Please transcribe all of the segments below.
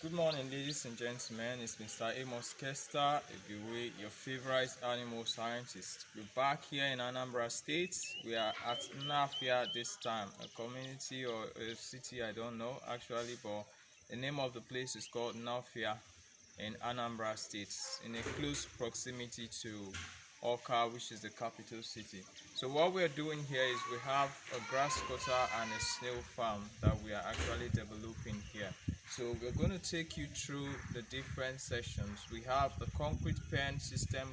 Good morning, ladies and gentlemen. It's Mr. Amos Kester, your favorite animal scientist. We're back here in Anambra State. We are at Nafia this time, a community or a city, I don't know actually, but the name of the place is called Nafia in Anambra State, in a close proximity to Oka, which is the capital city. So what we're doing here is we have a grass cutter and a snail farm that we are actually developing here. So we're going to take you through the different sessions. We have the concrete pen system,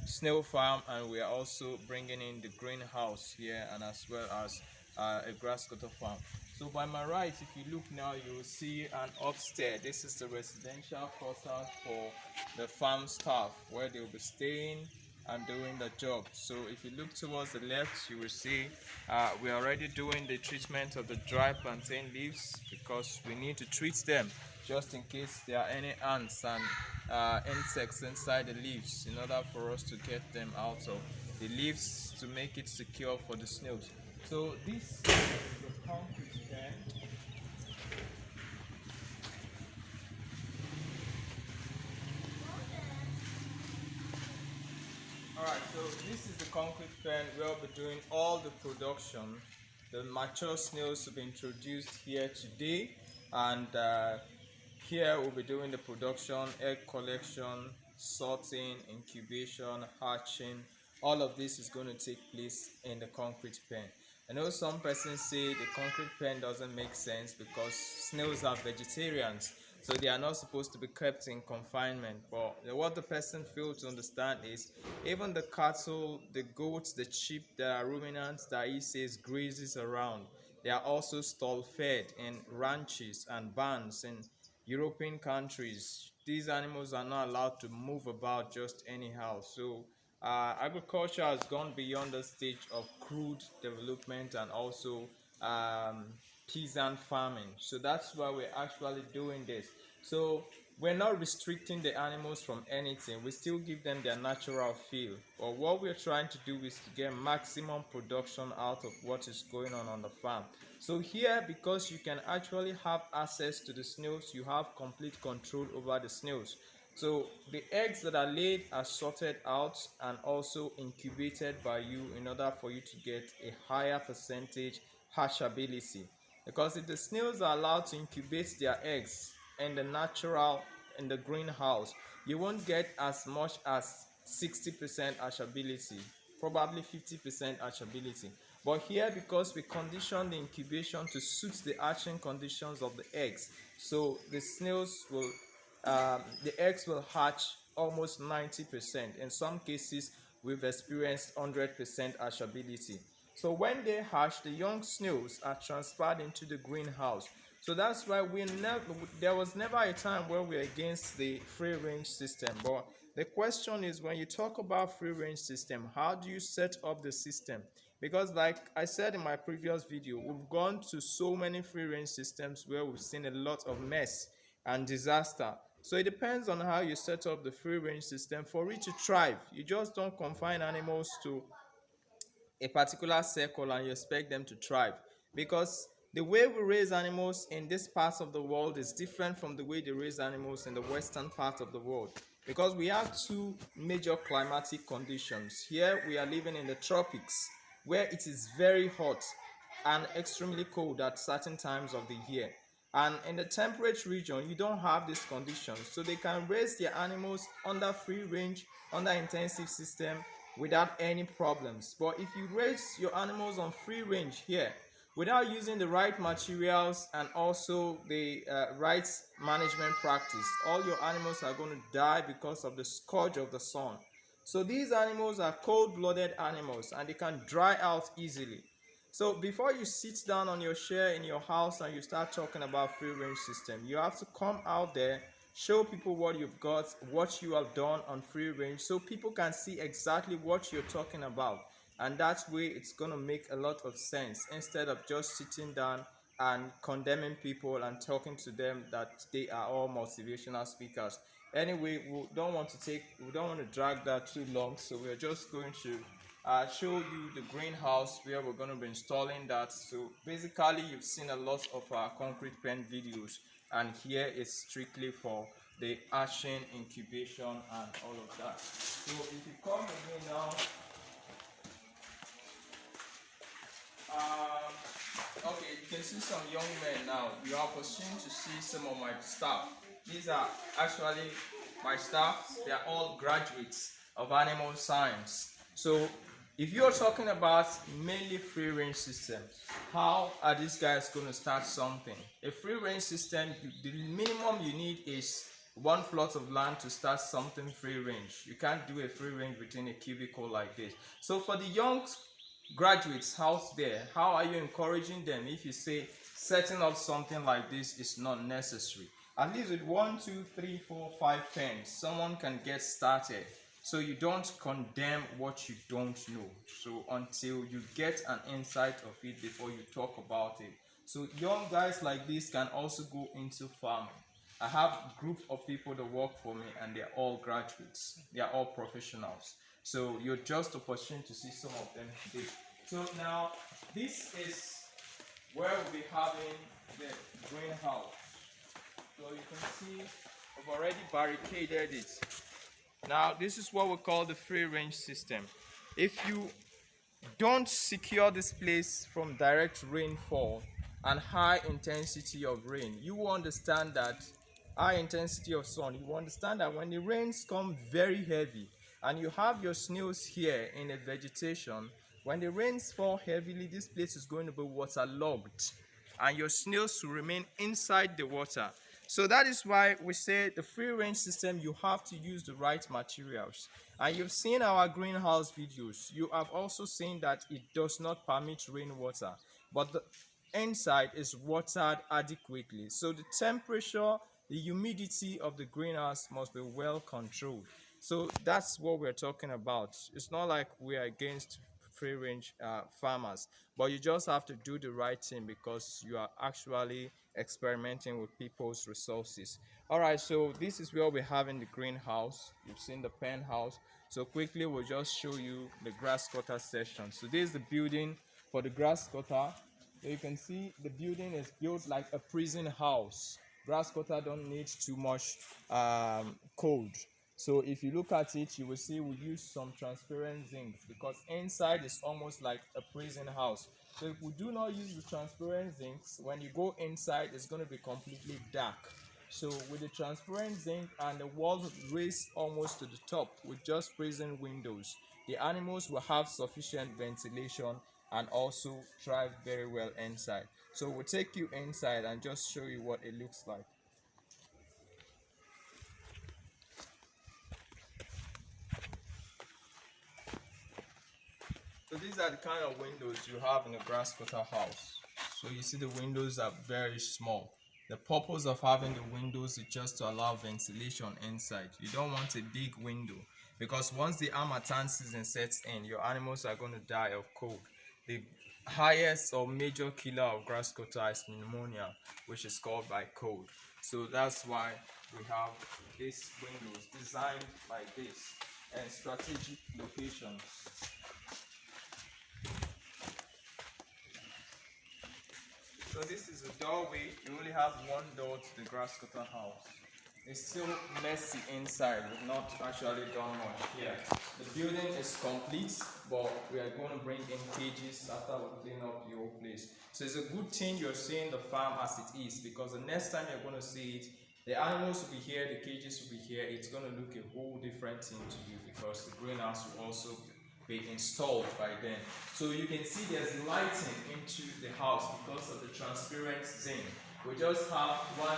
snail farm, and we are also bringing in the greenhouse here, and as well as a grass cutter farm. So by my right, if you look now, you will see an upstairs. This is the residential quarters for the farm staff, where they will be staying and doing the job. So if you look towards the left, you will see we're already doing the treatment of the dry plantain leaves, because we need to treat them just in case there are any ants and insects inside the leaves, in order for us to get them out of the leaves to make it secure for the snails. So this is the concrete pen. Alright, so this is the concrete pen where we'll be doing all the production. The mature snails will be introduced here today, and here we'll be doing the production, egg collection, sorting, incubation, hatching. All of this is going to take place in the concrete pen. I know some persons say the concrete pen doesn't make sense because snails are vegetarians, so they are not supposed to be kept in confinement. But what the person fails to understand is even the cattle, the goats, the sheep, the ruminants that he says grazes around, they are also stall fed in ranches and barns in European countries. These animals are not allowed to move about just anyhow. So agriculture has gone beyond the stage of crude development and also peasant farming. So that's why we're actually doing this. So we're not restricting the animals from anything. We still give them their natural feel. But what we're trying to do is to get maximum production out of what is going on the farm. So here, because you can actually have access to the snails, you have complete control over the snails. So the eggs that are laid are sorted out and also incubated by you in order for you to get a higher percentage hatchability. Because if the snails are allowed to incubate their eggs in the greenhouse, you won't get as much as 60% hatchability, probably 50% hatchability. But here, because we condition the incubation to suit the hatching conditions of the eggs, so the eggs will hatch almost 90%. In some cases, we've experienced 100% hatchability. So when they hatch, the young snails are transferred into the greenhouse. So that's why there was never a time where we're against the free range system. But the question is, when you talk about free range system, how do you set up the system? Because like I said in my previous video, we've gone to so many free range systems where we've seen a lot of mess and disaster. So it depends on how you set up the free range system for it to thrive. You just don't confine animals to a particular circle and you expect them to thrive, because the way we raise animals in this part of the world is different from the way they raise animals in the western part of the world, because we have two major climatic conditions. Here we are living in the tropics, where it is very hot and extremely cold at certain times of the year, and in the temperate region you don't have these conditions, so they can raise their animals under free range, under intensive system, without any problems. But if you raise your animals on free range here without using the right materials and also the right management practice, all your animals are going to die because of the scourge of the sun. So these animals are cold-blooded animals and they can dry out easily. So before you sit down on your chair in your house and you start talking about free range system, you have to come out there, show people what you've got, what you have done on free range, so people can see exactly what you're talking about. And that way it's going to make a lot of sense, instead of just sitting down and condemning people and talking to them that they are all motivational speakers. Anyway, we don't want to drag that too long, so we're just going to show you the greenhouse where we're going to be installing that. So basically, you've seen a lot of our concrete pen videos and here is strictly for the hatching, incubation, and all of that. So if you come again now, okay, you can see some young men now. You are opportune to see some of my staff. These are actually my staff. They are all graduates of animal science. So if you're talking about mainly free range system, how are these guys going to start something? A free range system, the minimum you need is one plot of land to start something free range. You can't do a free range within a cubicle like this. So for the young graduates out there, how are you encouraging them if you say setting up something like this is not necessary? At least with 1, 2, 3, 4, 5 pens, someone can get started. So you don't condemn what you don't know. So until you get an insight of it before you talk about it. So young guys like this can also go into farming. I have a group of people that work for me and they're all graduates. They're all professionals. So you're just opportune to see some of them today. So now this is where we'll be having the greenhouse. So you can see I've already barricaded it. Now this is what we call the free range system. If you don't secure this place from direct rainfall and high intensity of rain, you will understand that high intensity of sun, you will understand that when the rains come very heavy and you have your snails here in a vegetation, when the rains fall heavily, this place is going to be waterlogged and your snails will remain inside the water. So that is why we say the free range system, you have to use the right materials. And you've seen our greenhouse videos. You have also seen that it does not permit rainwater, but the inside is watered adequately. So the temperature, the humidity of the greenhouse must be well controlled. So that's what we're talking about. It's not like we're against free range farmers, but you just have to do the right thing because you are actually experimenting with people's resources. All right, so this is where we have in the greenhouse. You've seen the pen house. So quickly we'll just show you the grass cutter section. So this is the building for the grass cutter. So you can see the building is built like a prison house. Grass cutter don't need too much code. So if you look at it, you will see we use some transparent zinc because inside is almost like a prison house. So if we do not use the transparent zincs, when you go inside, it's going to be completely dark. So with the transparent zinc and the walls raised almost to the top with just prison windows, the animals will have sufficient ventilation and also thrive very well inside. So we'll take you inside and just show you what it looks like. So these are the kind of windows you have in a grass cutter house. So you see the windows are very small. The purpose of having the windows is just to allow ventilation inside. You don't want a big window because once the harmattan season sets in, your animals are going to die of cold. The highest or major killer of grass cutter is pneumonia, which is caused by cold. So that's why we have these windows designed like this and strategic locations. So this is a doorway. You only have one door to the grass cutter house. It's still messy inside. We've not actually done much here. The building is complete, but we are going to bring in cages after we clean up the whole place. So it's a good thing you're seeing the farm as it is, because the next time you're going to see it, the animals will be here, the cages will be here. It's going to look a whole different thing to you because the greenhouse will also be installed by then. So you can see there's lighting into the house because of the transparent zinc. We just have 1,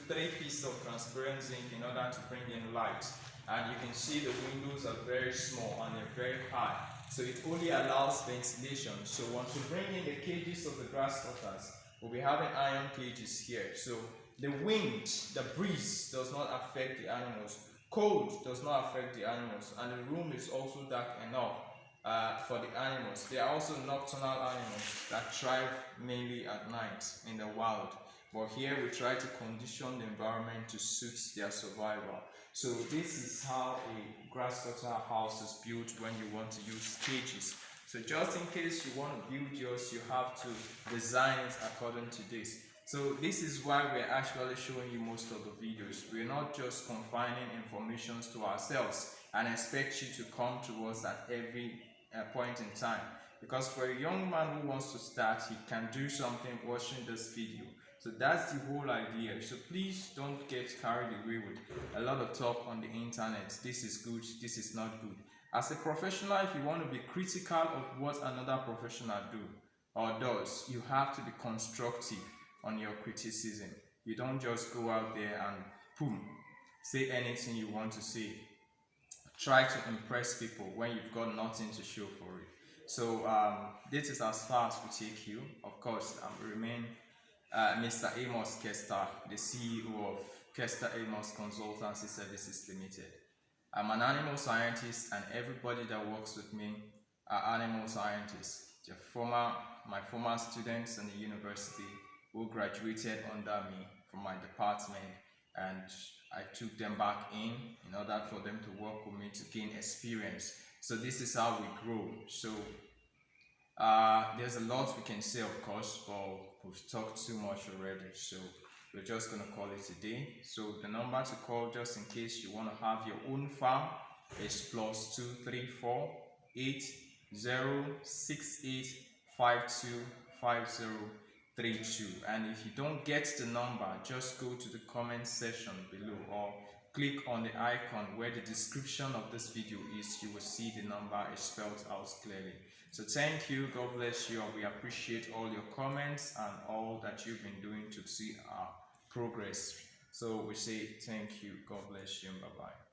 2, 3 pieces of transparent zinc in order to bring in light. And you can see the windows are very small and they're very high. So it only allows ventilation. So once we bring in the cages of the grass cutters, we'll be having iron cages here. So the wind, the breeze does not affect the animals. Cold does not affect the animals, and the room is also dark enough for the animals. They are also nocturnal animals that thrive mainly at night in the wild. But here we try to condition the environment to suit their survival. So this is how a grass cutter house is built when you want to use cages. So just in case you want to build yours, you have to design it according to this. So this is why we're actually showing you most of the videos. We're not just confining information to ourselves and expect you to come to us at every point in time. Because for a young man who wants to start, he can do something watching this video. So that's the whole idea. So please don't get carried away with a lot of talk on the internet. This is good, this is not good. As a professional, if you want to be critical of what another professional does, you have to be constructive on your criticism. You don't just go out there and boom, say anything you want to say. Try to impress people when you've got nothing to show for it. So this is as far as we take you. Of course, I remain Mr. Amos Kester, the CEO of Kester Amos Consultancy Services Limited. I'm an animal scientist, and everybody that works with me are animal scientists. My former students in the university who graduated under me from my department, and I took them back in order for them to work with me to gain experience. So this is how we grow. So there's a lot we can say, of course, but we've talked too much already. So we're just going to call it a day. So the number to call, just in case you want to have your own farm, is +234 8068 525032. And if you don't get the number, just go to the comment section below or click on the icon where the description of this video is. You will see the number is spelled out clearly. So thank you, God bless you, and we appreciate all your comments and all that you've been doing to see our progress. So we say thank you, God bless you, bye bye.